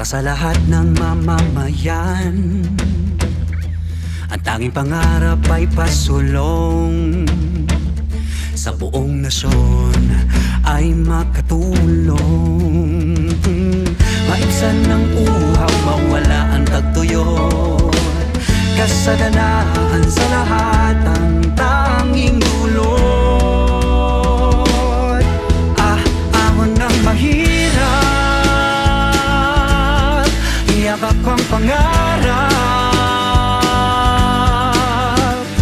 Sa lahat ng mamamayan, ang tanging pangarap ay pasulong. Sa buong nasyon ay makatulong. Maibsan ng uhaw, mawala ang tagtuyo. Kasaganaan sa lahat ang tanging dulot. Ahon ng mahirap, yakap ang pangarap.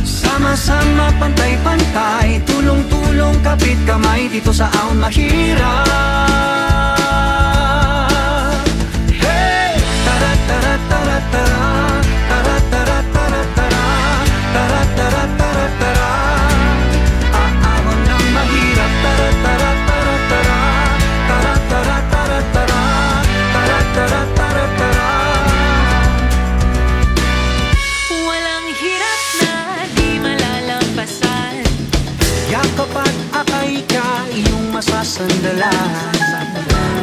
Sama-sama, pantay-pantay, tulong-tulong, kapit kamay dito sa ahon mahirap. Hey! Tara-tara-tara-tara, tara-tara-tara-tara, tara-tara-tara-tara. Ahon ng mahirap, tara-tara-tara-tara, tara-tara-tara-tara, tara-tara-tara-tara. Kapag akay ka, iyong masasandalan.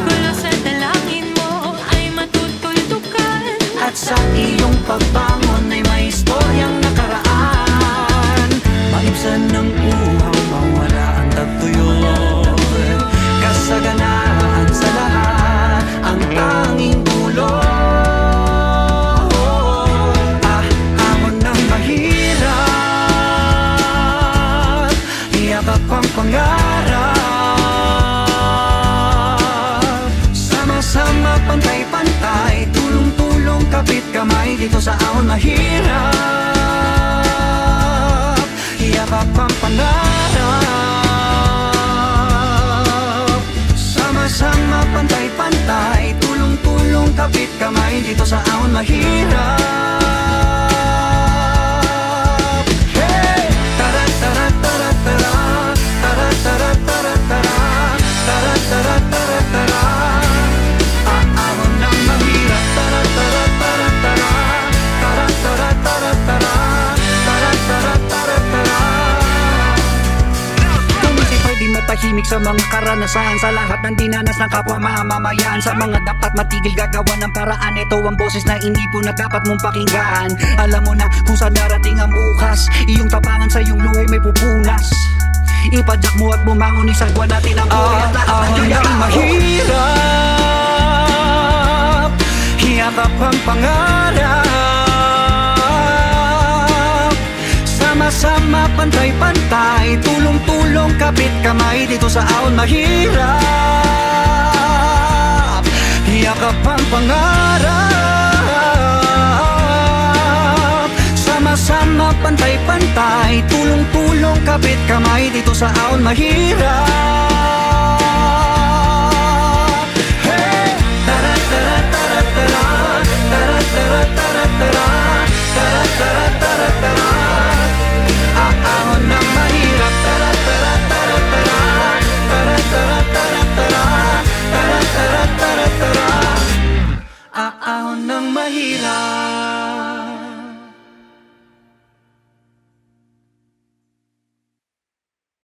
Gulo sa dalangin mo ay matutuldukan, at sa iyong pagbangon ay may istoryang nakaraan. Maibsan ng uhaw, mawala ang tagtuyo. Kasaganaan sa lahat ang tanging dulot. Ahon ng mahirap, yakap ang pangarap. Sama-sama, pantay-pantay, tulong-tulong, kapit kamay dito sa ahon mahirap. Yakap ang pangarap. Sama-sama, pantay-pantay, tulong-tulong, kapit kamay dito sa ahon mahirap. Tahimik sa mga karanasan, sa lahat ng dinanas ng kapwa mamamayan, sa mga dapat matigil gagawa ng paraan. Ito ang boses na hindi po na dapat mong pakinggan. Alam mo na kung saan darating ang bukas, iyong tapangan sa iyong luhay may pupunas. Ipadyak mo at bumangon, isagwa natin ang buhay at lahat ng iyong mahirap. Yakap ang pangarap. Sama-sama, pantay-pantay, tulong-tulong, kapit kamay dito sa ahon mahirap. Yakap ang pangarap. Sama-sama, pantay-pantay, tulong-tulong, kapit kamay dito sa ahon mahirap. Hey! Tara-tara-tara-tara, tara-tara-tara-tara, tara-tara-tara-tara.